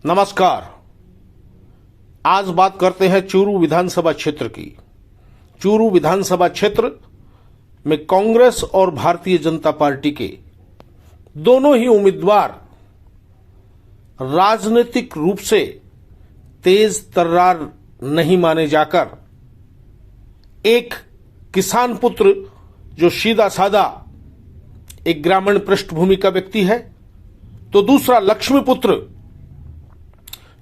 नमस्कार। आज बात करते हैं चूरू विधानसभा क्षेत्र की। चूरू विधानसभा क्षेत्र में कांग्रेस और भारतीय जनता पार्टी के दोनों ही उम्मीदवार राजनीतिक रूप से तेज तर्रार नहीं माने जाकर एक किसान पुत्र जो सीधा साधा एक ग्रामीण पृष्ठभूमि का व्यक्ति है, तो दूसरा लक्ष्मी पुत्र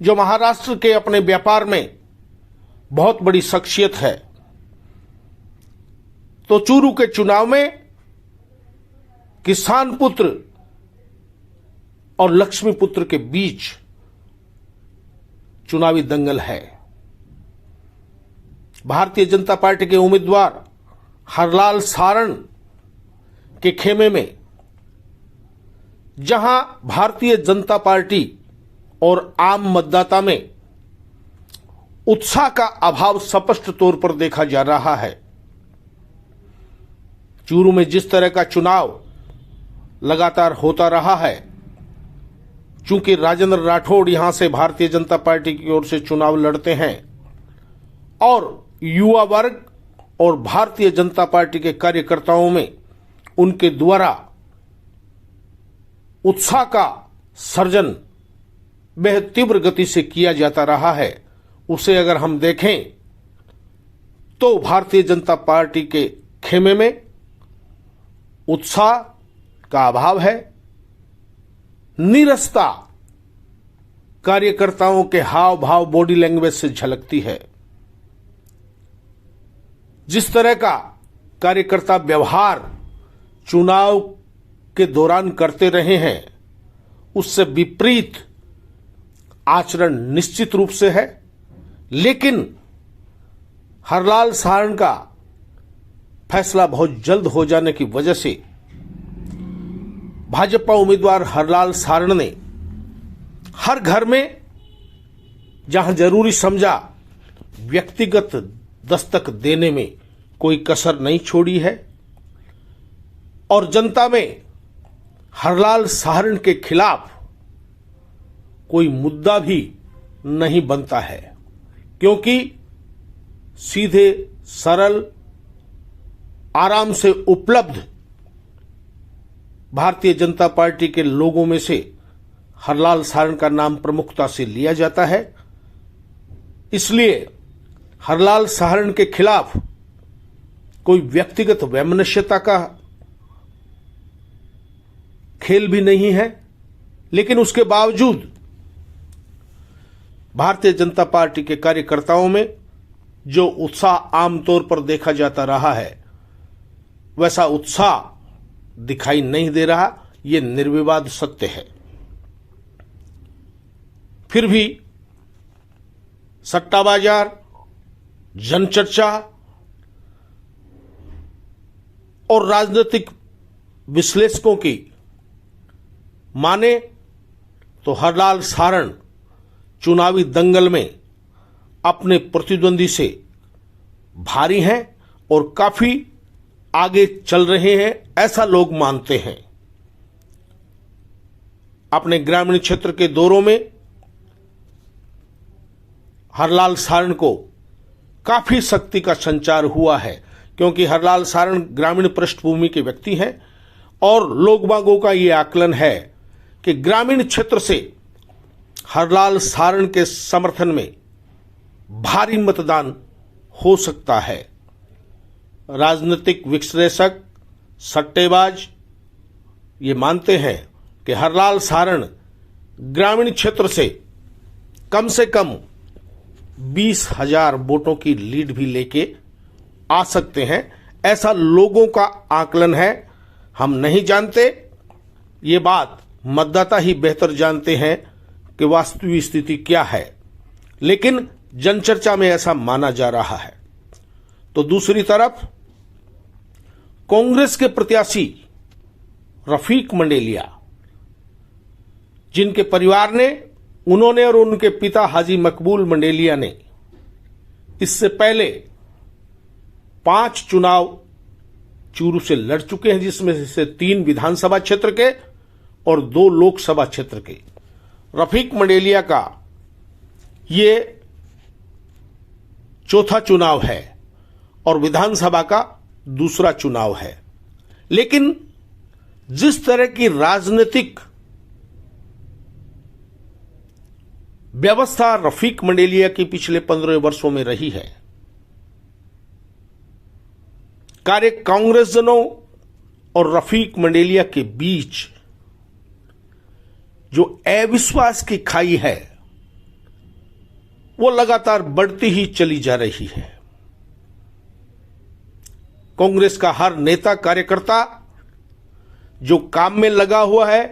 जो महाराष्ट्र के अपने व्यापार में बहुत बड़ी शख्सियत है। तो चूरू के चुनाव में किसान पुत्र और लक्ष्मी पुत्र के बीच चुनावी दंगल है। भारतीय जनता पार्टी के उम्मीदवार हरलाल सारण के खेमे में जहां भारतीय जनता पार्टी और आम मतदाता में उत्साह का अभाव स्पष्ट तौर पर देखा जा रहा है। चूरू में जिस तरह का चुनाव लगातार होता रहा है, चूंकि राजेंद्र राठौड़ यहां से भारतीय जनता पार्टी की ओर से चुनाव लड़ते हैं और युवा वर्ग और भारतीय जनता पार्टी के कार्यकर्ताओं में उनके द्वारा उत्साह का सर्जन बेहद तीव्र गति से किया जाता रहा है, उसे अगर हम देखें तो भारतीय जनता पार्टी के खेमे में उत्साह का अभाव है। नीरसता कार्यकर्ताओं के हाव भाव बॉडी लैंग्वेज से झलकती है। जिस तरह का कार्यकर्ता व्यवहार चुनाव के दौरान करते रहे हैं, उससे विपरीत आचरण निश्चित रूप से है। लेकिन हरलाल सारण का फैसला बहुत जल्द हो जाने की वजह से भाजपा उम्मीदवार हरलाल सारण ने हर घर में जहां जरूरी समझा व्यक्तिगत दस्तक देने में कोई कसर नहीं छोड़ी है और जनता में हरलाल सारण के खिलाफ कोई मुद्दा भी नहीं बनता है, क्योंकि सीधे सरल आराम से उपलब्ध भारतीय जनता पार्टी के लोगों में से हरलाल सारण का नाम प्रमुखता से लिया जाता है। इसलिए हरलाल सारण के खिलाफ कोई व्यक्तिगत वैमनस्यता का खेल भी नहीं है। लेकिन उसके बावजूद भारतीय जनता पार्टी के कार्यकर्ताओं में जो उत्साह आमतौर पर देखा जाता रहा है, वैसा उत्साह दिखाई नहीं दे रहा। यह निर्विवाद सत्य है। फिर भी सट्टा बाजार, जनचर्चा और राजनीतिक विश्लेषकों की माने तो हरलाल सारण चुनावी दंगल में अपने प्रतिद्वंदी से भारी हैं और काफी आगे चल रहे हैं, ऐसा लोग मानते हैं। अपने ग्रामीण क्षेत्र के दौरों में हरलाल सारण को काफी शक्ति का संचार हुआ है, क्योंकि हरलाल सारण ग्रामीण पृष्ठभूमि के व्यक्ति हैं और लोग बागों का यह आकलन है कि ग्रामीण क्षेत्र से हरलाल सारण के समर्थन में भारी मतदान हो सकता है। राजनीतिक विश्लेषक, सट्टेबाज ये मानते हैं कि हरलाल सारण ग्रामीण क्षेत्र से कम 20,000 वोटों की लीड भी लेके आ सकते हैं, ऐसा लोगों का आकलन है। हम नहीं जानते, ये बात मतदाता ही बेहतर जानते हैं कि वास्तविक स्थिति क्या है, लेकिन जनचर्चा में ऐसा माना जा रहा है। तो दूसरी तरफ कांग्रेस के प्रत्याशी रफीक मंडेलिया, जिनके परिवार ने, उन्होंने और उनके पिता हाजी मकबूल मंडेलिया ने इससे पहले 5 चुनाव चूरू से लड़ चुके हैं, जिसमें से 3 विधानसभा क्षेत्र के और 2 लोकसभा क्षेत्र के। रफीक मंडेलिया का ये चौथा चुनाव है और विधानसभा का दूसरा चुनाव है। लेकिन जिस तरह की राजनीतिक व्यवस्था रफीक मंडेलिया की पिछले 15 वर्षों में रही है, कार्य कांग्रेसजनों और रफीक मंडेलिया के बीच जो अविश्वास की खाई है वो लगातार बढ़ती ही चली जा रही है। कांग्रेस का हर नेता कार्यकर्ता जो काम में लगा हुआ है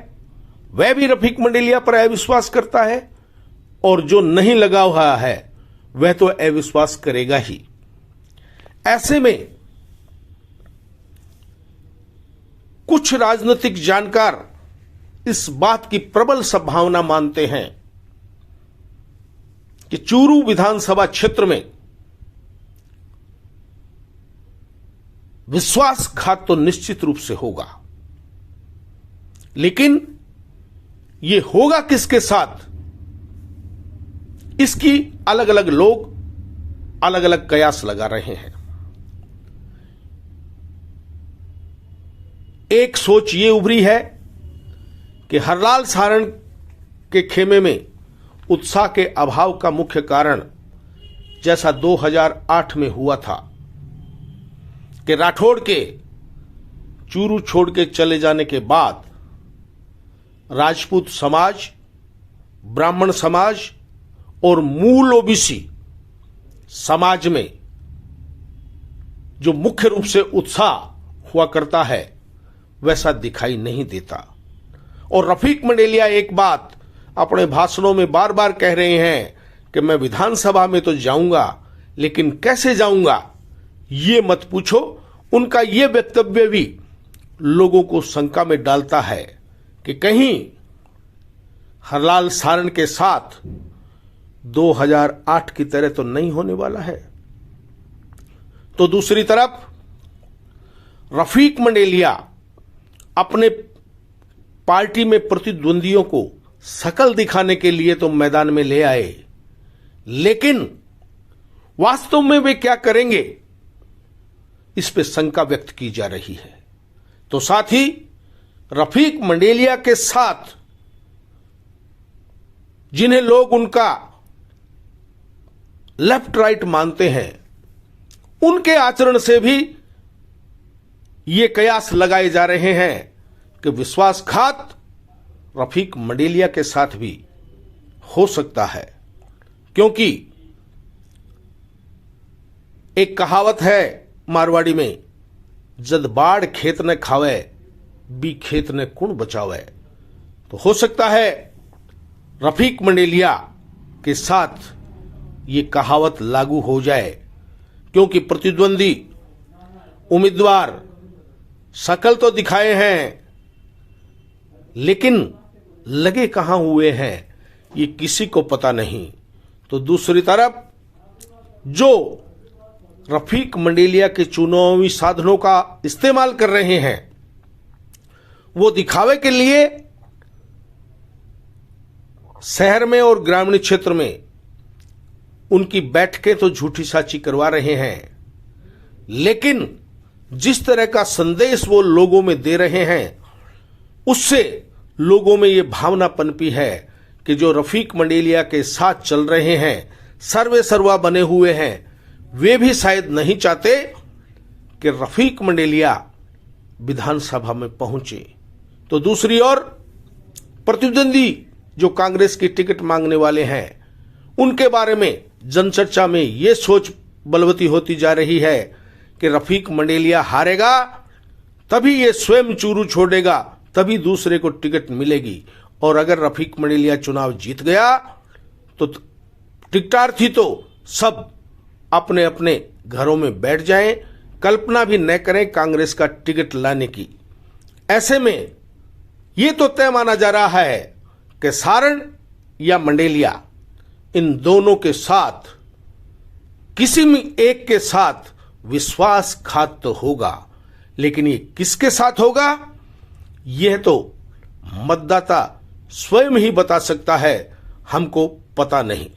वह भी रफीक मंडेलिया पर अविश्वास करता है और जो नहीं लगा हुआ है वह तो अविश्वास करेगा ही। ऐसे में कुछ राजनीतिक जानकार इस बात की प्रबल संभावना मानते हैं कि चूरू विधानसभा क्षेत्र में विश्वासघात तो निश्चित रूप से होगा, लेकिन यह होगा किसके साथ, इसकी अलग अलग लोग अलग अलग कयास लगा रहे हैं। एक सोच ये उभरी है कि हरलाल सारण के खेमे में उत्साह के अभाव का मुख्य कारण, जैसा 2008 में हुआ था कि राठौड़ के चूरू छोड़ के चले जाने के बाद राजपूत समाज, ब्राह्मण समाज और मूल ओबीसी समाज में जो मुख्य रूप से उत्साह हुआ करता है वैसा दिखाई नहीं देता। और रफीक मंडेलिया एक बात अपने भाषणों में बार बार कह रहे हैं कि मैं विधानसभा में तो जाऊंगा, लेकिन कैसे जाऊंगा ये मत पूछो। उनका ये वक्तव्य भी लोगों को शंका में डालता है कि कहीं हरलाल सारण के साथ 2008 की तरह तो नहीं होने वाला है। तो दूसरी तरफ रफीक मंडेलिया अपने पार्टी में प्रतिद्वंदियों को शकल दिखाने के लिए तो मैदान में ले आए, लेकिन वास्तव में वे क्या करेंगे इस पे शंका व्यक्त की जा रही है। तो साथ ही रफीक मंडेलिया के साथ जिन्हें लोग उनका लेफ्ट राइट मानते हैं, उनके आचरण से भी ये कयास लगाए जा रहे हैं कि विश्वासघात रफीक मंडेलिया के साथ भी हो सकता है। क्योंकि एक कहावत है मारवाड़ी में, जद बाढ़ खेत न खावे बी खेत ने कुण बचावे। तो हो सकता है रफीक मंडेलिया के साथ ये कहावत लागू हो जाए, क्योंकि प्रतिद्वंदी उम्मीदवार शकल तो दिखाए हैं लेकिन लगे कहां हुए हैं ये किसी को पता नहीं। तो दूसरी तरफ जो रफीक मंडेलिया के चुनावी साधनों का इस्तेमाल कर रहे हैं वो दिखावे के लिए शहर में और ग्रामीण क्षेत्र में उनकी बैठकें तो झूठी साची करवा रहे हैं, लेकिन जिस तरह का संदेश वो लोगों में दे रहे हैं उससे लोगों में ये भावना पनपी है कि जो रफीक मंडेलिया के साथ चल रहे हैं, सर्वे सर्वा बने हुए हैं, वे भी शायद नहीं चाहते कि रफीक मंडेलिया विधानसभा में पहुंचे। तो दूसरी ओर प्रतिद्वंदी जो कांग्रेस की टिकट मांगने वाले हैं उनके बारे में जनचर्चा में यह सोच बलवती होती जा रही है कि रफीक मंडेलिया हारेगा तभी ये स्वयं चूरू छोड़ेगा, तभी दूसरे को टिकट मिलेगी। और अगर रफीक मंडेलिया चुनाव जीत गया तो टिकटार्थी तो सब अपने अपने घरों में बैठ जाएं, कल्पना भी न करें कांग्रेस का टिकट लाने की। ऐसे में यह तो तय माना जा रहा है कि सारण या मंडेलिया, इन दोनों के साथ किसी भी एक के साथ विश्वासघात तो होगा, लेकिन ये किसके साथ होगा यह तो मतदाता स्वयं ही बता सकता है, हमको पता नहीं।